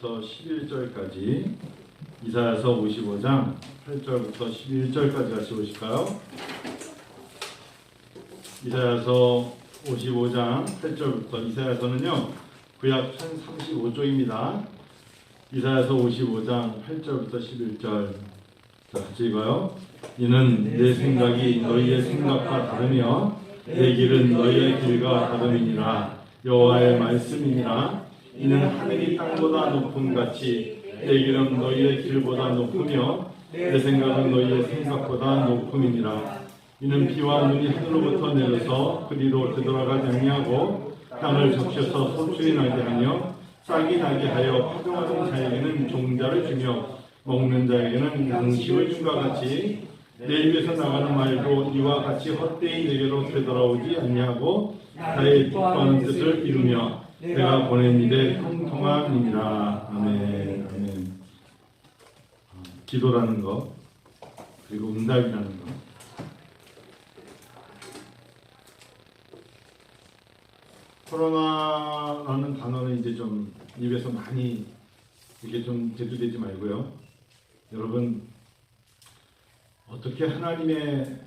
11절까지 이사야서 55장 8절부터 11절까지 같이 보실까요? 이사야서 55장 8절부터 이사야서는요 구약 1035조입니다. 이사야서 55장 8절부터 11절 같이 읽어요. 이는 내 생각이 너희의 생각과 다르며 내 길은 너희의 길과 다름이니라. 여호와의 말씀이니라. 이는 하늘이 땅보다 높음 같이 내 길은 너희의 길보다 높으며 내 생각은 너희의 생각보다 높음이니라. 이는 비와 눈이 하늘로부터 내려서 그리로 되돌아가지 아니하고 땅을 적셔서 소출이 나게 하며 싹이 나게 하여 파종하는 자에게는 종자를 주며 먹는 자에게는 양식을 준 것 같이 내 입에서 나가는 말도 이와 같이 헛되이 내게로 되돌아오지 아니하고 나의 기뻐하는 뜻을 이루며 내가 보낸 일에 형통함이니라. 아멘. 아멘. 기도라는 것 그리고 응답이라는 것. 코로나라는 단어는 이제 좀 입에서 많이 이게 좀 대두되지 말고요. 여러분 어떻게 하나님의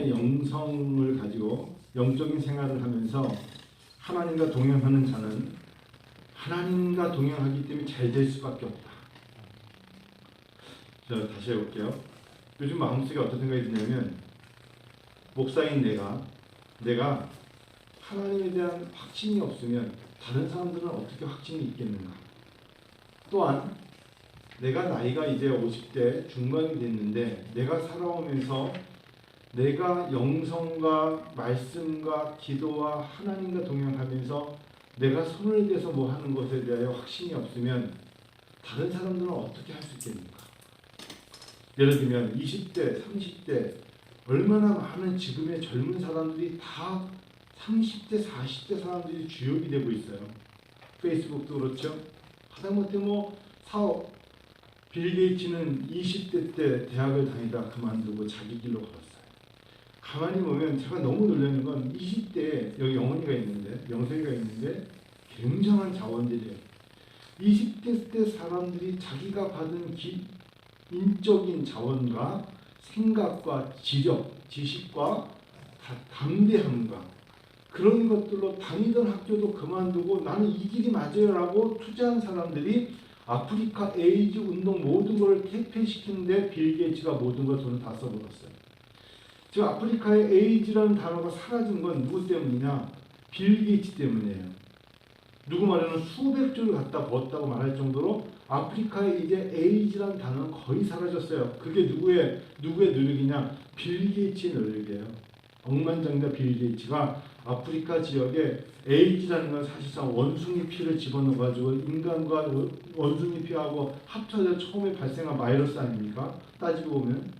영성을 가지고 영적인 생활을 하면서 하나님과 동행하는 자는 하나님과 동행하기 때문에 잘 될 수밖에 없다. 자, 다시 해볼게요. 요즘 마음속에 어떤 생각이 드냐면 목사인 내가 하나님에 대한 확신이 없으면 다른 사람들은 어떻게 확신이 있겠는가. 또한 내가 나이가 이제 50대 중반이 됐는데 내가 살아오면서 내가 영성과 말씀과 기도와 하나님과 동행하면서 내가 손을 대서 뭐 하는 것에 대하여 확신이 없으면 다른 사람들은 어떻게 할 수 있겠는가. 예를 들면 20대, 30대 얼마나 많은 지금의 젊은 사람들이 다 30대, 40대 사람들이 주역이 되고 있어요. 페이스북도 그렇죠. 하다못해 빌 게이츠는 20대 때 대학을 다니다 그만두고 자기 길로 걸었어요. 가만히 보면 제가 너무 놀라는 건 20대에 여기 영원이가 있는데 영석이가 있는데 굉장한 자원들이에요. 20대 때 사람들이 자기가 받은 인적인 자원과 생각과 지력, 지식과 담대함과 그런 것들로 다니던 학교도 그만두고 나는 이 길이 맞아요라고 투자한 사람들이 아프리카 에이즈 운동 모든 걸 퇴폐시키는데 빌 게이츠가 모든 걸 돈을 다 써버렸어요. 지금 아프리카의 에이즈라는 단어가 사라진 건 누구 때문이냐? 빌 게이츠 때문이에요. 누구 말에는 수백 조를 갖다 부었다고 말할 정도로 아프리카에 이제 에이즈라는 단어는 거의 사라졌어요. 그게 누구의 노력이냐? 빌 게이츠의 노력이에요. 억만장자 빌 게이츠가 아프리카 지역에 에이즈라는 건 사실상 원숭이 피를 집어넣어가지고 인간과 원숭이 피하고 합쳐져 처음에 발생한 바이러스 아닙니까? 따지고 보면.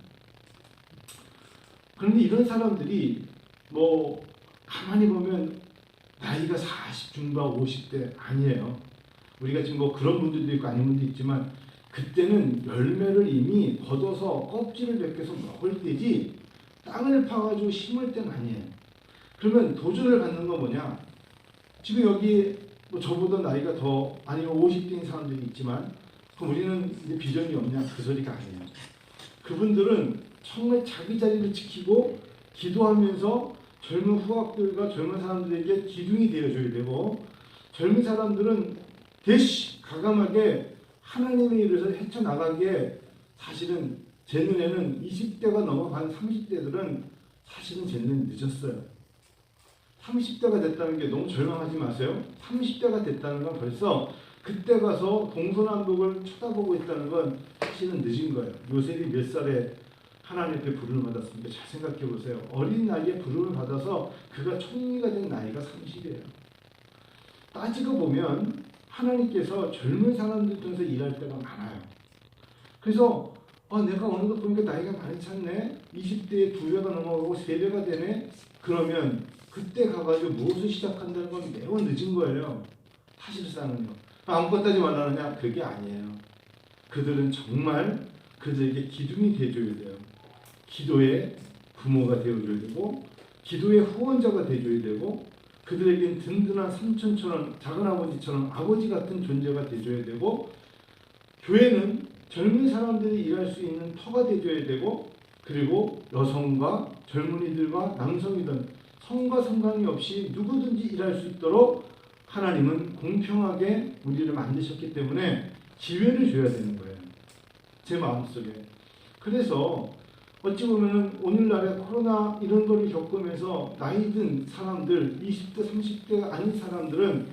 그런데 이런 사람들이 가만히 보면 나이가 40 중반 50대 아니에요. 우리가 지금 그런 분들도 있고 아닌 분도 있지만 그때는 열매를 이미 걷어서 껍질을 벗겨서 먹을 때지 땅을 파가지고 심을 때는 아니에요. 그러면 도전을 받는 건 뭐냐? 지금 여기 저보다 나이가 더 아니면 50대인 사람들이 있지만 그럼 우리는 이제 비전이 없냐? 그 소리가 아니에요. 그분들은 정말 자기 자리를 지키고 기도하면서 젊은 후학들과 젊은 사람들에게 기둥이 되어줘야 되고 젊은 사람들은 가감하게 하나님의 일에서 헤쳐나가기에 사실은 제 눈에는 20대가 넘어간 30대들은 사실은 제 눈에 늦었어요. 30대가 됐다는 게 너무 절망하지 마세요. 30대가 됐다는 건 벌써 그때 가서 동서남북을 쳐다보고 있다는 건 사실은 늦은 거예요. 요셉이 몇 살에 하나님 앞에 부름을 받았습니까? 잘 생각해 보세요. 어린 나이에 부름을 받아서 그가 총리가 된 나이가 30이에요. 따지고 보면 하나님께서 젊은 사람들 통해서 일할 때가 많아요. 그래서 내가 어느덧 보니까 나이가 많이 찼네. 20대에 2배가 넘어가고 3배가 되네. 그러면 그때 가가지고 무엇을 시작한다는 건 매우 늦은 거예요. 사실상은요. 아무것도 하지 말라느냐? 그게 아니에요. 그들은 정말 그들에게 기둥이 되어줘야 돼요. 기도의 부모가 되어줘야 되고 기도의 후원자가 되어줘야 되고 그들에겐 든든한 삼촌처럼, 작은아버지처럼 아버지 같은 존재가 되줘야 되고, 교회는 젊은 사람들이 일할 수 있는 터가 되줘야 되고, 그리고 여성과 젊은이들과 남성이든 성과 상관이 없이 누구든지 일할 수 있도록 하나님은 공평하게 우리를 만드셨기 때문에 기회를 줘야 되는 거예요. 제 마음속에. 그래서 어찌 보면은 오늘날의 코로나 이런 거를 겪으면서 나이 든 사람들, 20대, 30대가 아닌 사람들은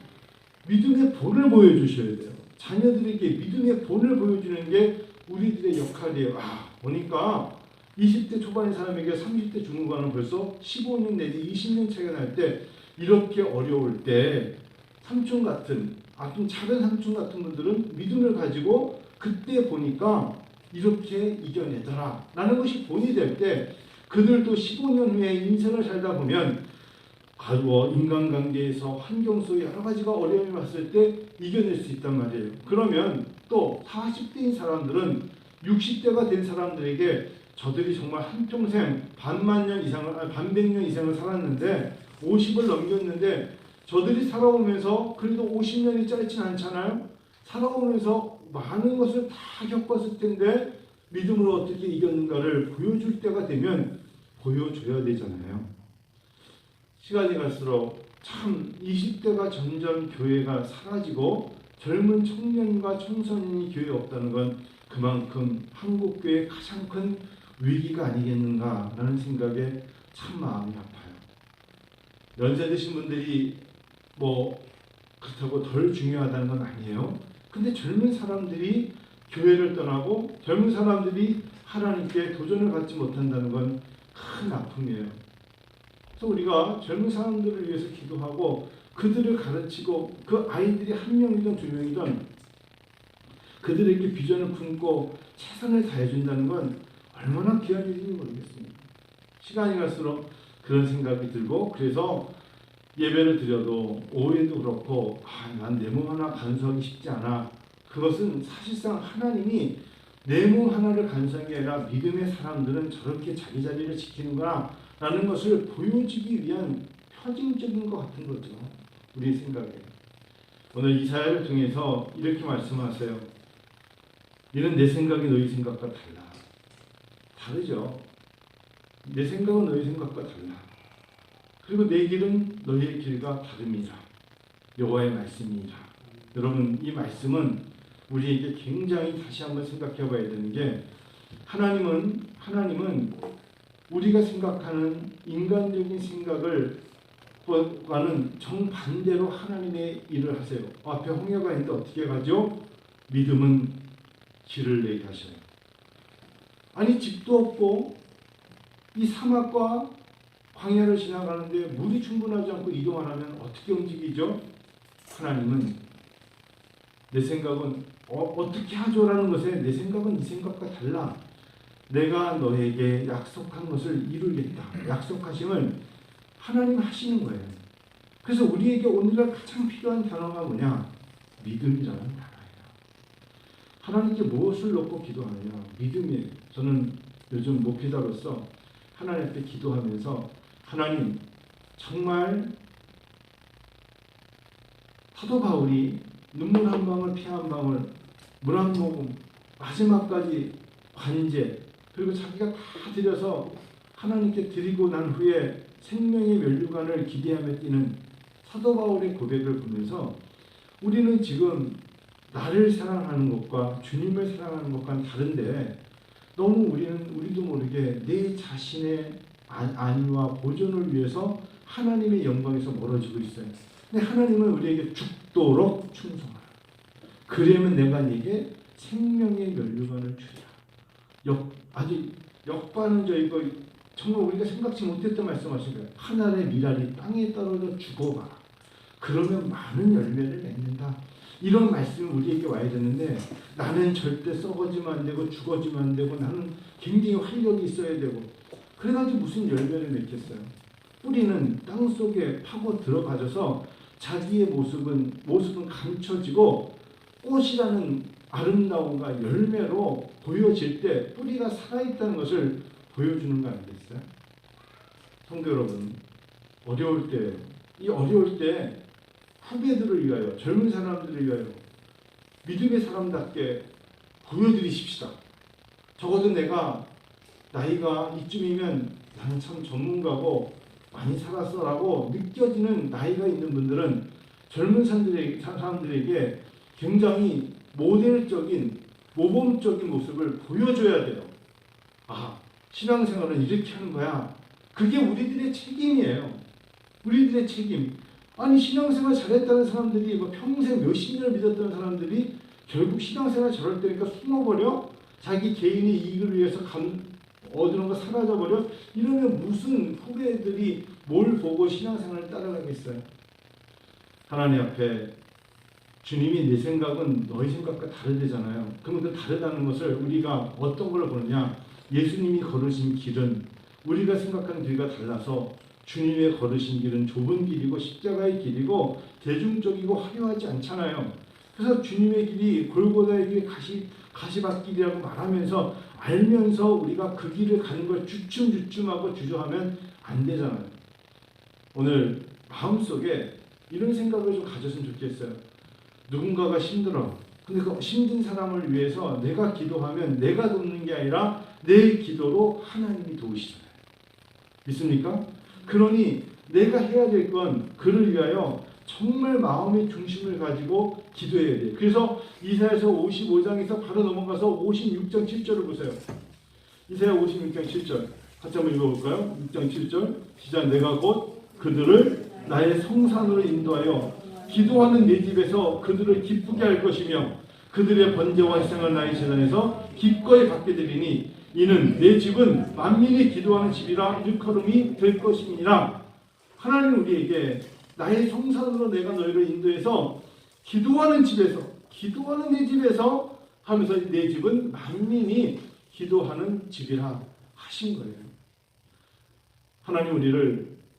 믿음의 본을 보여주셔야 돼요. 자녀들에게 믿음의 본을 보여주는 게 우리들의 역할이에요. 보니까 20대 초반의 사람에게 30대 중후반은 벌써 15년 내지 20년 차이가 날 때, 이렇게 어려울 때 삼촌 같은, 좀 작은 삼촌 같은 분들은 믿음을 가지고 그때 보니까 이렇게 이겨내더라 라는 것이 본이 될 때, 그들도 15년 후에 인생을 살다 보면 인간관계에서 환경 속에 여러 가지가 어려움이 왔을 때 이겨낼 수 있단 말이에요. 그러면 또 40대인 사람들은 60대가 된 사람들에게 저들이 정말 한평생 반백년 이상을 살았는데 50을 넘겼는데, 저들이 살아오면서 그래도 50년이 짧진 않잖아요. 살아오면서 많은 것을 다 겪었을 텐데 믿음으로 어떻게 이겼는가를 보여줄 때가 되면 보여줘야 되잖아요. 시간이 갈수록 참 20대가 점점 교회가 사라지고 젊은 청년과 청소년이 교회에 없다는 건 그만큼 한국교회의 가장 큰 위기가 아니겠는가라는 생각에 참 마음이 아파요. 연세 드신 분들이 그렇다고 덜 중요하다는 건 아니에요. 근데 젊은 사람들이 교회를 떠나고 젊은 사람들이 하나님께 도전을 받지 못한다는 건 큰 아픔이에요. 그래서 우리가 젊은 사람들을 위해서 기도하고 그들을 가르치고, 그 아이들이 한 명이든 두 명이든 그들에게 비전을 품고 최선을 다해준다는 건 얼마나 귀한 일인지 모르겠습니다. 시간이 갈수록 그런 생각이 들고, 그래서 예배를 드려도 오해도 그렇고 난 내 몸 하나 간수하기 쉽지 않아. 그것은 사실상 하나님이 내 몸 하나를 간수한 게 아니라 믿음의 사람들은 저렇게 자기 자리를 지키는구나 라는 것을 보여주기 위한 표징적인 것 같은 거죠. 우리 생각에. 오늘 이사야를 통해서 이렇게 말씀하세요. 이는 내 생각이 너희 생각과 달라. 다르죠. 내 생각은 너희 생각과 달라. 그리고 내 길은 너희의 길과 다릅니다. 여호와의 말씀이니라. 여러분, 이 말씀은 우리에게 굉장히 다시 한번 생각해 봐야 되는 게, 하나님은 우리가 생각하는 인간적인 생각을 과는 정반대로 하나님의 일을 하세요. 앞에 홍해가 있는데 어떻게 가죠? 믿음은 길을 내게 하셔요. 아니, 집도 없고 이 사막과 광야를 지나가는데 물이 충분하지 않고 이동 안 하면 어떻게 움직이죠? 하나님은 내 생각은 어떻게 하죠라는 것에 내 생각은 이 생각과 달라. 내가 너에게 약속한 것을 이루겠다. 약속하심을 하나님 하시는 거예요. 그래서 우리에게 오늘날 가장 필요한 단어가 뭐냐? 믿음이라는 단어예요. 하나님께 무엇을 놓고 기도하느냐? 믿음이에요. 저는 요즘 목회자로서 하나님 앞에 기도하면서, 하나님, 정말 사도 바울이 눈물 한 방울, 피 한 방울, 물 한 모금, 마지막까지 관제, 그리고 자기가 다 드려서 하나님께 드리고 난 후에 생명의 면류관을 기대하며 뛰는 사도 바울의 고백을 보면서, 우리는 지금 나를 사랑하는 것과 주님을 사랑하는 것과는 다른데, 너무 우리도 모르게 내 자신의 안위와 보존을 위해서 하나님의 영광에서 멀어지고 있어요. 근데 하나님은 우리에게 죽도록 충성하라. 그러면 내가 네게 생명의 면류관을 주리라. 아주 역반응적이고 정말 우리가 생각지 못했던 말씀하신 거예요. 하늘의 미랄이 땅에 떨어져 죽어가라. 그러면 많은 열매를 맺는다. 이런 말씀이 우리에게 와야 되는데, 나는 절대 썩어지면 안 되고 죽어지면 안 되고 나는 굉장히 활력이 있어야 되고, 그래가지고 무슨 열매를 맺겠어요. 뿌리는 땅속에 파고 들어가져서 자기의 모습은 감춰지고 꽃이라는 아름다움과 열매로 보여질 때 뿌리가 살아있다는 것을 보여주는 거 아니겠어요? 성도 여러분, 어려울 때 이 어려울 때 후배들을 위하여, 젊은 사람들을 위하여 믿음의 사람답게 보여드리십시다. 적어도 내가 나이가 이쯤이면 나는 참 전문가고 많이 살았어라고 느껴지는 나이가 있는 분들은 젊은 사람들에게 굉장히 모델적인 모범적인 모습을 보여줘야 돼요. 아, 신앙생활은 이렇게 하는 거야. 그게 우리들의 책임이에요. 우리들의 책임. 아니, 신앙생활 잘했다는 사람들이 평생 몇십 년을 믿었던 사람들이 결국 신앙생활 저럴 때니까 숨어버려? 자기 개인의 이익을 위해서 얻는 거 사라져버려? 이러면 무슨 후배들이 뭘 보고 신앙생활을 따라가겠어요? 하나님 앞에 주님이 내 생각은 너희 생각과 다르대잖아요. 그럼 그 다르다는 것을 우리가 어떤 걸 보느냐? 예수님이 걸으신 길은 우리가 생각하는 길과 달라서 주님의 걸으신 길은 좁은 길이고 십자가의 길이고 대중적이고 화려하지 않잖아요. 그래서 주님의 길이 골고다의 길 가시밭길이라고 말하면서 알면서 우리가 그 길을 가는 걸 주춤주춤하고 주저하면 안 되잖아요. 오늘 마음속에 이런 생각을 좀 가졌으면 좋겠어요. 누군가가 힘들어. 근데 그 힘든 사람을 위해서 내가 기도하면 내가 돕는 게 아니라 내 기도로 하나님이 도우시잖아요. 믿습니까? 그러니 내가 해야 될 건 그를 위하여 정말 마음의 중심을 가지고 기도해야 돼요. 그래서 이사야서 55장에서 바로 넘어가서 56장 7절을 보세요. 이사야 56장 7절 같이 한번 읽어볼까요? 6장 7절 시작. 내가 곧 그들을 나의 성산으로 인도하여 기도하는 내 집에서 그들을 기쁘게 할 것이며 그들의 번제와 희생을 나의 제단에서 기꺼이 받게 되리니 이는 내 집은 만민이 기도하는 집이라 일컬음이 될 것임이니라. 하나님은 우리에게 나의 성산으로 내가 너희를 인도해서 기도하는 집에서, 기도하는 내 집에서 하면서 내 집은 만민이 기도하는 집이라 하신 거예요. 하나님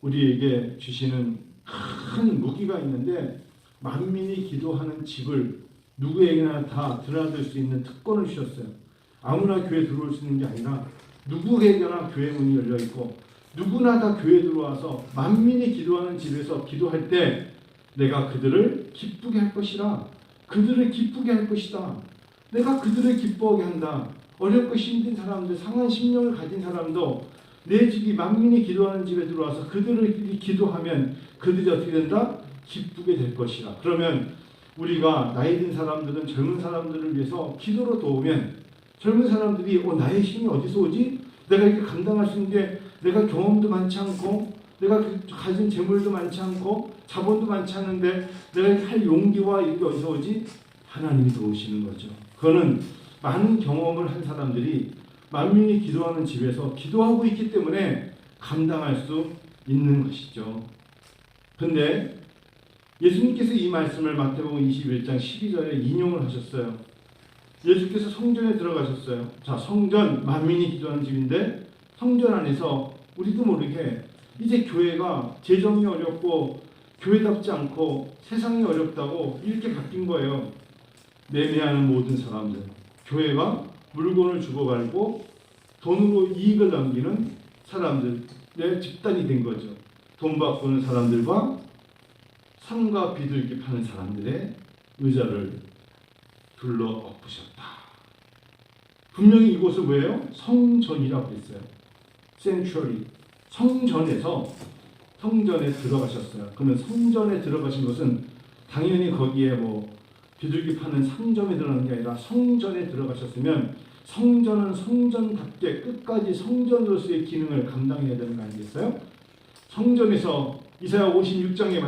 우리에게 주시는 큰 무기가 있는데 만민이 기도하는 집을 누구에게나 다 드나들 수 있는 특권을 주셨어요. 아무나 교회 들어올 수 있는 게 아니라 누구에게나 교회 문이 열려 있고 누구나 다 교회 들어와서 만민이 기도하는 집에서 기도할 때 내가 그들을 기쁘게 할 것이라. 그들을 기쁘게 할 것이다. 내가 그들을 기뻐하게 한다. 어렵고 힘든 사람들, 상한 심령을 가진 사람도 내 집이 만민이 기도하는 집에 들어와서 그들을 기도하면 그들이 어떻게 된다? 기쁘게 될 것이라. 그러면 우리가 나이 든 사람들은 젊은 사람들을 위해서 기도로 도우면 젊은 사람들이 나의 힘이 어디서 오지? 내가 이렇게 감당할 수 있는 게 내가 경험도 많지 않고 내가 가진 재물도 많지 않고 자본도 많지 않은데 내가 이렇게 할 용기와 이게 어디서 오지? 하나님이 도우시는 거죠. 그거는 많은 경험을 한 사람들이 만민이 기도하는 집에서 기도하고 있기 때문에 감당할 수 있는 것이죠. 그런데 예수님께서 이 말씀을 마태복음 21장 12절에 인용을 하셨어요. 예수께서 성전에 들어가셨어요. 자, 성전, 만민이 기도하는 집인데 성전 안에서 우리도 모르게 이제 교회가 재정이 어렵고 교회답지 않고 세상이 어렵다고 이렇게 바뀐 거예요. 매매하는 모든 사람들, 교회가 물건을 주고받고 돈으로 이익을 남기는 사람들의 집단이 된 거죠. 돈 바꾸는 사람들과 상가 비둘기 파는 사람들의 의자를 둘러 엎으셨다. 분명히 이곳은 뭐예요? 성전이라고 했어요. sanctuary. 성전에 들어가셨어요. 그러면 성전에 들어가신 것은 당연히 거기에 비둘기 파는 상점에 들어가는 게 아니라 성전에 들어가셨으면 성전은 성전답게 끝까지 성전으로서의 기능을 감당해야 되는 거 아니겠어요? 성전에서 이사야 56장의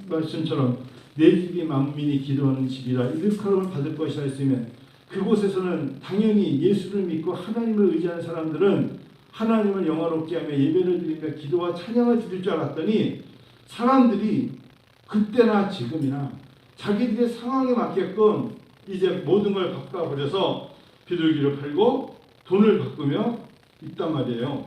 말씀처럼 내 집이 만민이 기도하는 집이라 일컬음을 받을 것이라 했으면 그곳에서는 당연히 예수를 믿고 하나님을 의지하는 사람들은 하나님을 영화롭게 하며 예배를 드리며 기도와 찬양을 드릴 줄 알았더니 사람들이 그때나 지금이나 자기들의 상황에 맞게끔 이제 모든 걸 바꿔버려서 비둘기를 팔고 돈을 바꾸며 있단 말이에요.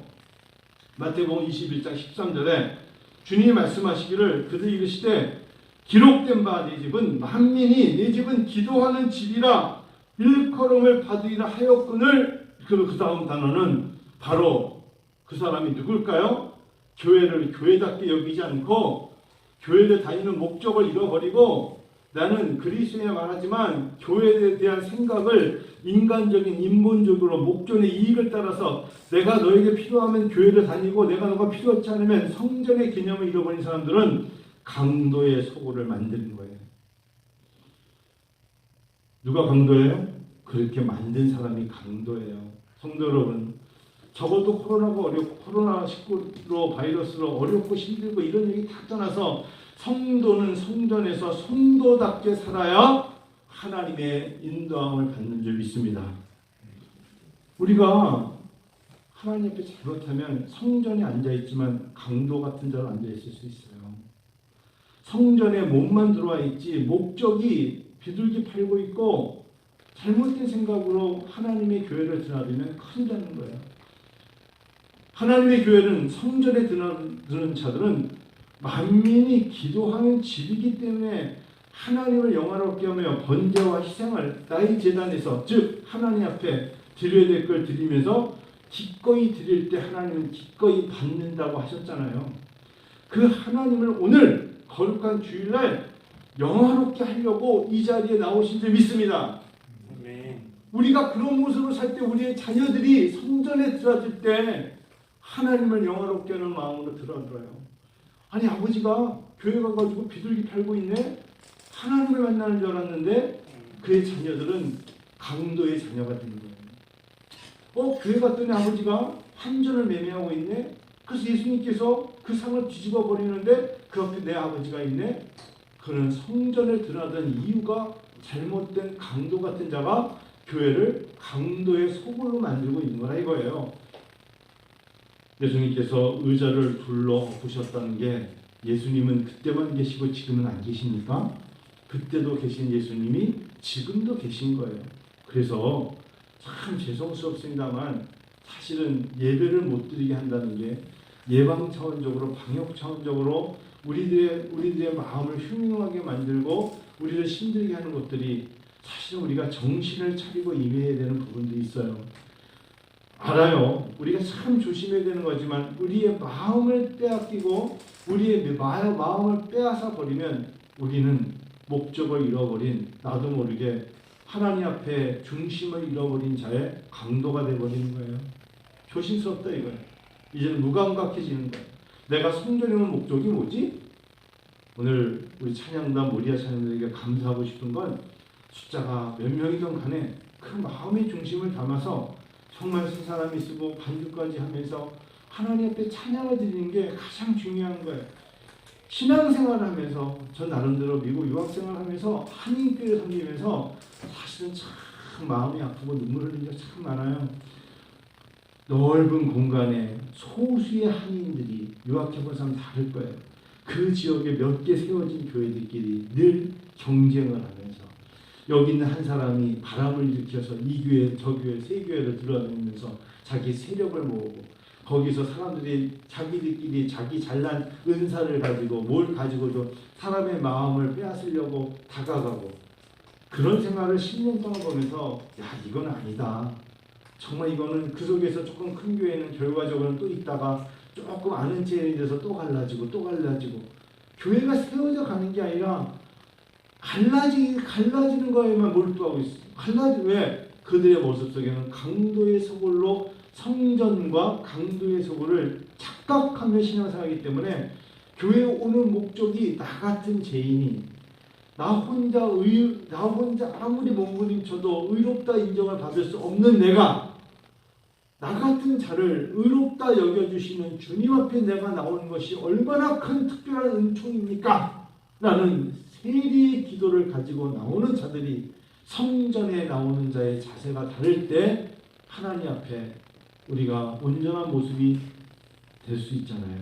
마태복음 21장 13절에 주님이 말씀하시기를 그들이 이르시되 기록된 바 내 집은 만민이 내 집은 기도하는 집이라 일컬음을 받으리라 하였거늘. 그 다음 단어는 바로 그 사람이 누굴까요? 교회를 교회답게 여기지 않고 교회를 다니는 목적을 잃어버리고 나는 그리스도에 말하지만 교회에 대한 생각을 인간적인 인본적으로 목전의 이익을 따라서 내가 너에게 필요하면 교회를 다니고 내가 너가 필요하지 않으면 성전의 개념을 잃어버린 사람들은 강도의 소굴을 만드는 거예요. 누가 강도예요? 그렇게 만든 사람이 강도예요. 성도 여러분, 적어도 코로나가 어렵고 코로나19로 바이러스로 어렵고 힘들고 이런 얘기 다 떠나서 성도는 성전에서 성도답게 살아야 하나님의 인도함을 받는 줄 믿습니다. 우리가 하나님 앞에 잘못하면 성전에 앉아있지만 강도 같은 자로 앉아있을 수 있어요. 성전에 몸만 들어와 있지 목적이 비둘기 팔고 있고 잘못된 생각으로 하나님의 교회를 드나들면 큰일 나는 거예요. 하나님의 교회는 성전에 드는 자들은 만민이 기도하는 집이기 때문에 하나님을 영화롭게 하며 번제와 희생을 나의 제단에서 즉 하나님 앞에 드려야 될 걸 드리면서 기꺼이 드릴 때 하나님은 기꺼이 받는다고 하셨잖아요. 그 하나님을 오늘 거룩한 주일날 영화롭게 하려고 이 자리에 나오신 줄 믿습니다. 우리가 그런 모습으로 살 때 우리의 자녀들이 성전에 들어질 때 하나님을 영화롭게 하는 마음으로 들어들어요. 아니 아버지가 교회 가가지고 비둘기 팔고 있네? 하나님을 만나는 줄 알았는데 그의 자녀들은 강도의 자녀가 되는 거예요. 교회 갔더니 아버지가 환전을 매매하고 있네? 그래서 예수님께서 그 상을 뒤집어 버리는데 그 앞에 내 아버지가 있네? 그는 성전에 드나든 이유가 잘못된 강도 같은 자가 교회를 강도의 소굴로 만들고 있는 거라 이거예요. 예수님께서 의자를 둘러 엎으셨다는 게 예수님은 그때만 계시고 지금은 안 계십니까? 그때도 계신 예수님이 지금도 계신 거예요. 그래서 참 죄송스럽습니다만 사실은 예배를 못 드리게 한다는 게 예방 차원적으로 방역 차원적으로 우리들의 마음을 흉흉하게 만들고 우리를 힘들게 하는 것들이 사실은 우리가 정신을 차리고 임해야 되는 부분도 있어요. 알아요. 우리가 참 조심해야 되는 거지만 우리의 마음을 빼앗기고 우리의 마음을 빼앗아 버리면 우리는 목적을 잃어버린 나도 모르게 하나님 앞에 중심을 잃어버린 자의 강도가 되어버리는 거예요. 조심스럽다 이거예요. 이제는 무감각해지는 거예요. 내가 성전에 온 목적이 뭐지? 오늘 우리 찬양단 모리아 찬양단에게 감사하고 싶은 건 숫자가 몇 명이든 간에 그 마음의 중심을 담아서 정말 세 사람이 쓰고 반주까지 하면서 하나님 앞에 찬양을 드리는 게 가장 중요한 거예요. 신앙생활을 하면서 저 나름대로 미국 유학생활을 하면서 한인교회 섬기면서 사실은 참 마음이 아프고 눈물 흘리는 게 참 많아요. 넓은 공간에 소수의 한인들이 유학해본 사람 다를 거예요. 그 지역에 몇 개 세워진 교회들끼리 늘 경쟁을 하면서 여기 있는 한 사람이 바람을 일으켜서 이 교회 저 교회 세 교회를 들어다니면서 자기 세력을 모으고 거기서 사람들이 자기들끼리 자기 잘난 은사를 가지고 뭘 가지고도 사람의 마음을 빼앗으려고 다가가고 그런 생활을 10년 동안 보면서 야 이건 아니다. 정말 이거는 그 속에서 조금 큰 교회는 결과적으로는 또 있다가 조금 아는 체에 대해서 또 갈라지고 또 갈라지고 교회가 세워져 가는 게 아니라 갈라지는 거에만 몰두하고 있어요. 왜? 그들의 모습 속에는 강도의 소굴로 성전과 강도의 소굴을 착각하며 신앙생활하기 때문에 교회에 오는 목적이 나 같은 죄인이 나 혼자 아무리 몸부림쳐도 의롭다 인정을 받을 수 없는 내가 나 같은 자를 의롭다 여겨주시는 주님 앞에 내가 나오는 것이 얼마나 큰 특별한 은총입니까? 라는 세리의 기도를 가지고 나오는 자들이 성전에 나오는 자의 자세가 다를 때 하나님 앞에 우리가 온전한 모습이 될 수 있잖아요.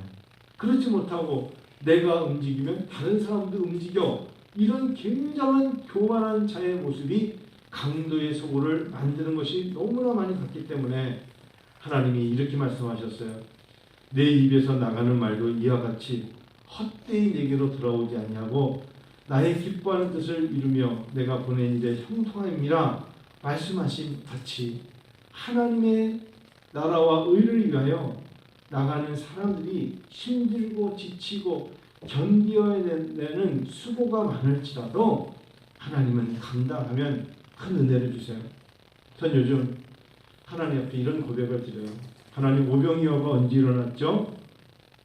그렇지 못하고 내가 움직이면 다른 사람도 움직여 이런 굉장한 교만한 자의 모습이 강도의 소굴을 만드는 것이 너무나 많이 봤기 때문에 하나님이 이렇게 말씀하셨어요. 내 입에서 나가는 말도 이와 같이 헛되이 내게로 돌아오지 아니하고 나의 기뻐하는 뜻을 이루며 내가 보낸 일에 형통함이라 말씀하신 같이 하나님의 나라와 의를 위하여 나가는 사람들이 힘들고 지치고 견디어내는 수고가 많을지라도 하나님은 감당하면 큰 은혜를 주세요. 전 요즘 하나님 앞에 이런 고백을 드려요. 하나님, 오병이어가 언제 일어났죠?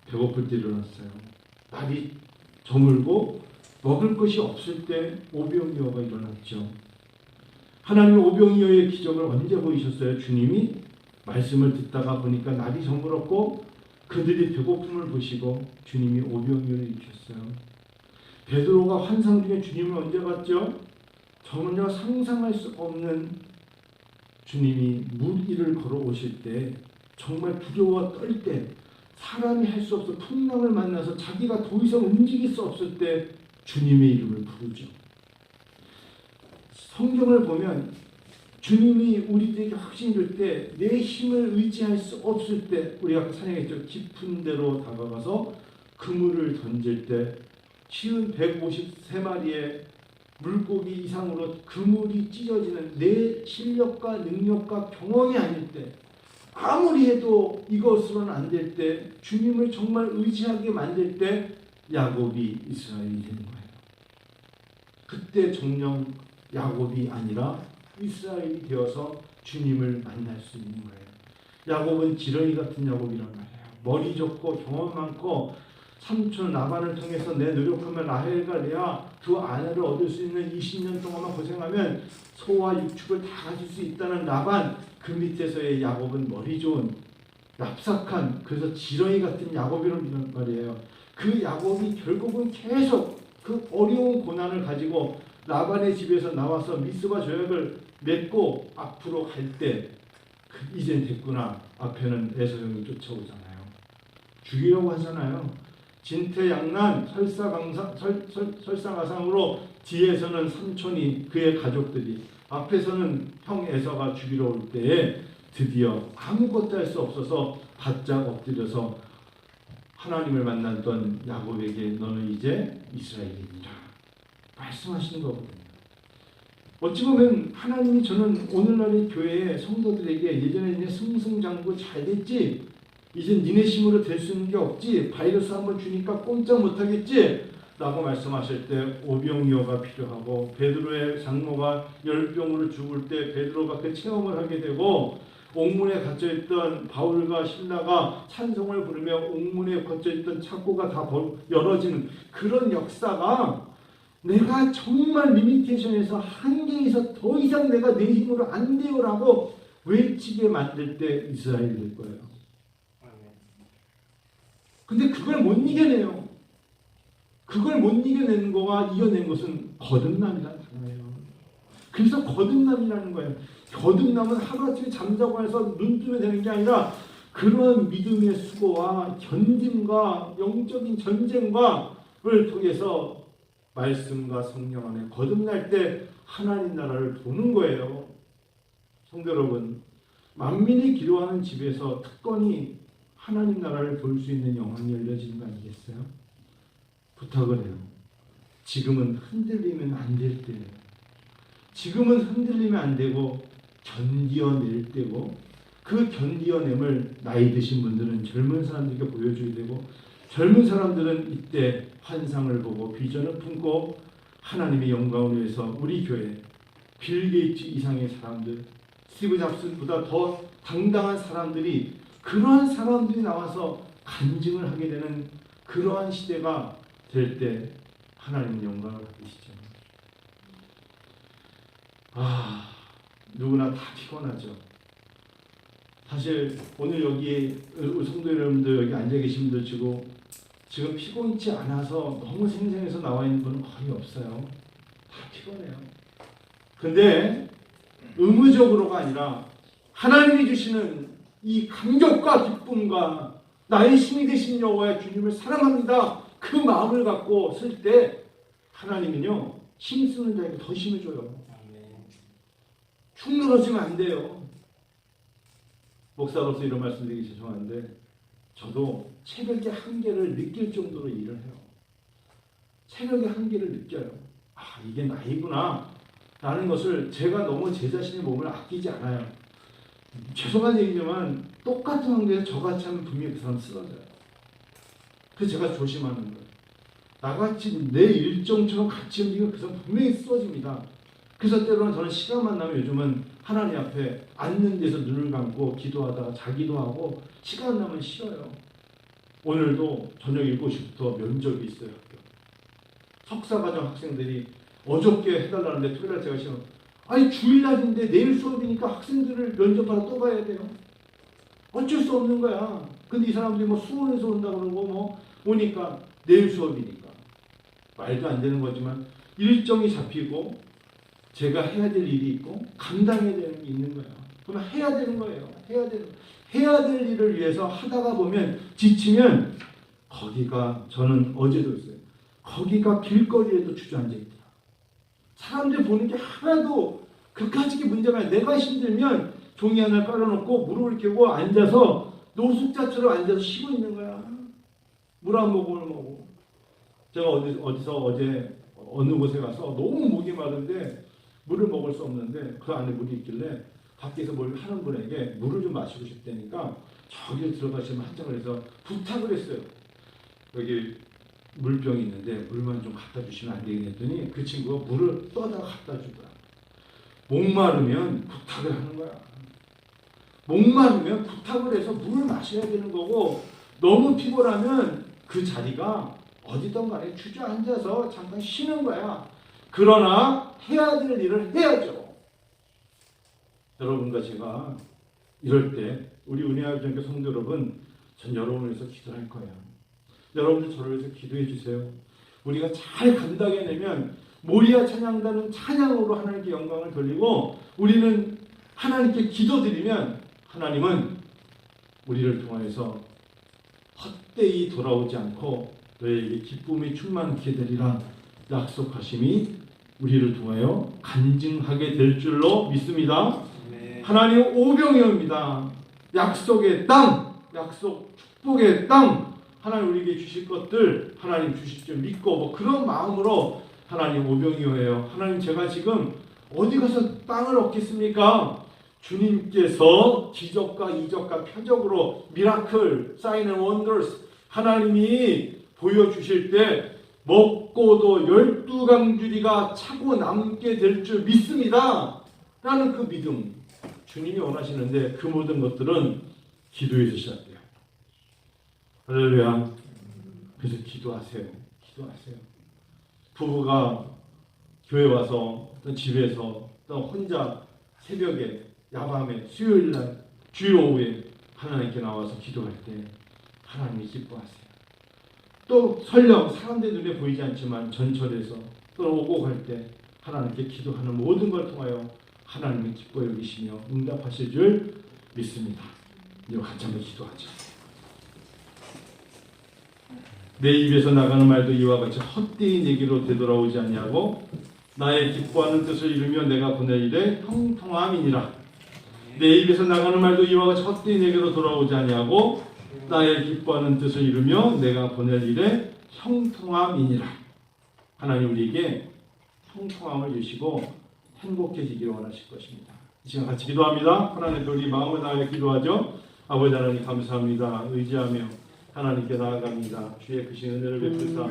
배고플 때 일어났어요. 날이 저물고 먹을 것이 없을 때 오병이어가 일어났죠. 하나님, 오병이어의 기적을 언제 보이셨어요? 주님이 말씀을 듣다가 보니까 날이 저물었고 그들이 배고픔을 보시고 주님이 오병이어를 일으켰어요. 베드로가 환상 중에 주님을 언제 봤죠? 전혀 상상할 수 없는 주님이 물 위를 걸어오실 때 정말 두려워 떨 때 사람이 할 수 없어 풍랑을 만나서 자기가 더 이상 움직일 수 없을 때 주님의 이름을 부르죠. 성경을 보면 주님이 우리들에게 확신 줄 때 내 힘을 의지할 수 없을 때 우리가 찬양했죠. 깊은 데로 다가가서 그물을 던질 때 쉬운 153마리의 물고기 이상으로 그물이 찢어지는 내 실력과 능력과 경험이 아닐 때 아무리 해도 이것으로는 안 될 때 주님을 정말 의지하게 만들 때 야곱이 이스라엘이 되는 거예요. 그때 정령 야곱이 아니라 이스라엘이 되어서 주님을 만날 수 있는 거예요. 야곱은 지렁이 같은 야곱이란 말이에요. 머리 좋고 경험 많고 삼촌 라반을 통해서 내 노력하면 라헬과 레아 두 아내를 얻을 수 있는 20년 동안만 고생하면 소와 육축을 다 가질 수 있다는 라반, 그 밑에서의 야곱은 머리 좋은 납삭한, 그래서 지렁이 같은 야곱이란 말이에요. 그 야곱이 결국은 계속 그 어려운 고난을 가지고 라반의 집에서 나와서 미스바 조약을 맺고 앞으로 갈 때 이젠 됐구나. 앞에는 에서형이 쫓아오잖아요. 죽이려고 하잖아요. 진퇴양난 설상가상으로 뒤에서는 삼촌이 그의 가족들이 앞에서는 형 에서가 죽이러 올 때에 드디어 아무것도 할 수 없어서 바짝 엎드려서 하나님을 만났던 야곱에게 너는 이제 이스라엘이니라 말씀하시는 거거든요. 어찌 보면 하나님이 저는 오늘날의 교회의 성도들에게 예전에 승승장구 잘 됐지? 이제 니네 힘으로 될 수 있는 게 없지? 바이러스 한번 주니까 꼼짝 못하겠지? 라고 말씀하실 때 오병이어가 필요하고 베드로의 장모가 열병으로 죽을 때 베드로가 그 체험을 하게 되고 옥문에 갇혀있던 바울과 신라가 찬송을 부르며 옥문에 갇혀있던 창고가 다 열어지는 그런 역사가 내가 정말 리미테이션에서 한계에서 더 이상 내가 내 힘으로 안 돼요라고 외치게 만들 때 이스라엘이 될 거예요. 근데 그걸 못 이겨내요. 그걸 못 이겨내는 거가 이겨낸 것은 거듭남이라는 단어예요. 그래서 거듭남이라는 거예요. 거듭남은 하루아침에 잠자고 해서 눈 뜨면 되는 게 아니라 그런 믿음의 수고와 견딤과 영적인 전쟁과를 통해서 말씀과 성령 안에 거듭날 때 하나님 나라를 보는 거예요. 성도 여러분, 만민이 기도하는 집에서 특권이 하나님 나라를 볼 수 있는 영광이 열려지는 거 아니겠어요? 부탁을 해요. 지금은 흔들리면 안 될 때예요. 지금은 흔들리면 안 되고 견디어낼 때고 그 견디어냄을 나이 드신 분들은 젊은 사람들에게 보여줘야 되고 젊은 사람들은 이때 환상을 보고 비전을 품고 하나님의 영광을 위해서 우리 교회 빌 게이츠 이상의 사람들, 스티브 잡스보다 더 당당한 사람들이 그러한 사람들이 나와서 간증을 하게 되는 그러한 시대가 될 때 하나님의 영광을 받으시죠. 누구나 다 피곤하죠. 사실 오늘 여기 성도 여러분들 여기 앉아 계신 분들 치고 지금 피곤치 않아서 너무 생생해서 나와 있는 분은 거의 없어요. 다 피곤해요. 근데 의무적으로가 아니라 하나님이 주시는 이 감격과 기쁨과 나의 힘이 되신 여호와의 주님을 사랑합니다. 그 마음을 갖고 쓸 때 하나님은요 힘쓰는 자에게 더 힘을 줘요. 축 늘어지면 안 돼요. 목사로서 이런 말씀드리기 죄송한데 저도 체력의 한계를 느낄 정도로 일을 해요. 체력의 한계를 느껴요. 이게 나이구나 라는 것을 제가 너무 제 자신의 몸을 아끼지 않아요. 죄송한 얘기지만 똑같은 환경에서 저같이 하면 분명히 그 사람 쓰러져요. 그래서 제가 조심하는 거예요. 나같이 내 일정처럼 같이 움직이면 그 사람 분명히 쓰러집니다. 그래서 때로는 저는 시간만 나면 요즘은 하나님 앞에 앉는 데서 눈을 감고 기도하다가 자기도 하고 시간 나면 쉬어요. 오늘도 저녁 7시부터 면접이 있어요. 석사과정 학생들이 어저께 해달라는데 토요일날 제가 시험 아니 주일날인데 내일 수업이니까 학생들을 면접하러 또 가야 돼요. 어쩔 수 없는 거야. 근데 이 사람들이 뭐 수원에서 온다고 그러고 뭐 오니까 내일 수업이니까 말도 안 되는 거지만 일정이 잡히고 제가 해야 될 일이 있고 감당해야 되는 게 있는 거야. 그럼 해야 되는 거예요. 해야 될 일을 위해서 하다가 보면 지치면 거기가 저는 어제도 있어요. 거기가 길거리에도 주저앉아 있더라. 사람들 보는 게 하나도 그까짓 게 문제가 아니라 내가 힘들면 종이 하나 깔아놓고 무릎을 켜고 앉아서 노숙자처럼 앉아서 쉬고 있는 거야. 물 안 먹고 물 먹고. 제가 어디서 어제 어느 곳에 가서 너무 목이 마른데 물을 먹을 수 없는데 그 안에 물이 있길래 밖에서 뭘 하는 분에게 물을 좀 마시고 싶다니까 저기를 들어가시면 한장을 해서 부탁을 했어요. 여기 물병이 있는데 물만 좀 갖다 주시면 안 되겠냐 했더니 그 친구가 물을 떠다가 갖다 주더라. 목마르면 부탁을 하는 거야. 목마르면 부탁을 해서 물을 마셔야 되는 거고 너무 피곤하면 그 자리가 어디든 간에 주저앉아서 잠깐 쉬는 거야. 그러나 해야 될 일을 해야죠. 여러분과 제가 이럴 때 우리 은혜와 전교 성도 여러분 전 여러분을 위해서 기도할 거예요. 여러분들 저를 위해서 기도해 주세요. 우리가 잘 감당해내면 모리아 찬양단은 찬양으로 하나님께 영광을 돌리고 우리는 하나님께 기도드리면 하나님은 우리를 통하여서 헛되이 돌아오지 않고 너에게 기쁨이 충만케 되리라 약속하심이 우리를 통하여 간증하게 될 줄로 믿습니다. 네. 하나님 오병이어입니다. 약속의 땅, 약속 축복의 땅, 하나님 우리에게 주실 것들 하나님 주실 줄 믿고 뭐 그런 마음으로 하나님 오병이어예요. 하나님 제가 지금 어디 가서 땅을 얻겠습니까? 주님께서 기적과 이적과 표적으로 미라클, 사인 앤 원더스 하나님이 보여주실 때 먹고도 12강주리가 차고 남게 될 줄 믿습니다. 라는 그 믿음 주님이 원하시는데 그 모든 것들은 기도에서 시작돼요. 할렐루야. 그래서 기도하세요. 기도하세요. 부부가 교회 와서 또 집에서 또 혼자 새벽에 야밤에 수요일날 주일 오후에 하나님께 나와서 기도할 때 하나님이 기뻐하세요. 또 설령 사람들 눈에 보이지 않지만 전철에서 또 오고 갈 때 하나님께 기도하는 모든 걸 통하여 하나님이 기뻐 여기시며 응답하실 줄 믿습니다. 이제 한참을 기도하죠. 내 입에서 나가는 말도 이와 같이 헛되이 내게로 되돌아오지 아니하고 나의 기뻐하는 뜻을 이루며 내가 보낼 일에 형통함이니라. 내 입에서 나가는 말도 이와 같이 헛되이 내게로 돌아오지 아니하고 나의 기뻐하는 뜻을 이루며 내가 보낼 일에 형통함이니라. 하나님 우리에게 형통함을 주시고 행복해지기를 원하실 것입니다. 이 시간 같이 기도합니다. 하나님 우리 마음을 다하여 기도하죠. 아버지 하나님 감사합니다. 의지하며 하나님께 나아갑니다. 주의 크신 은혜를 베푸사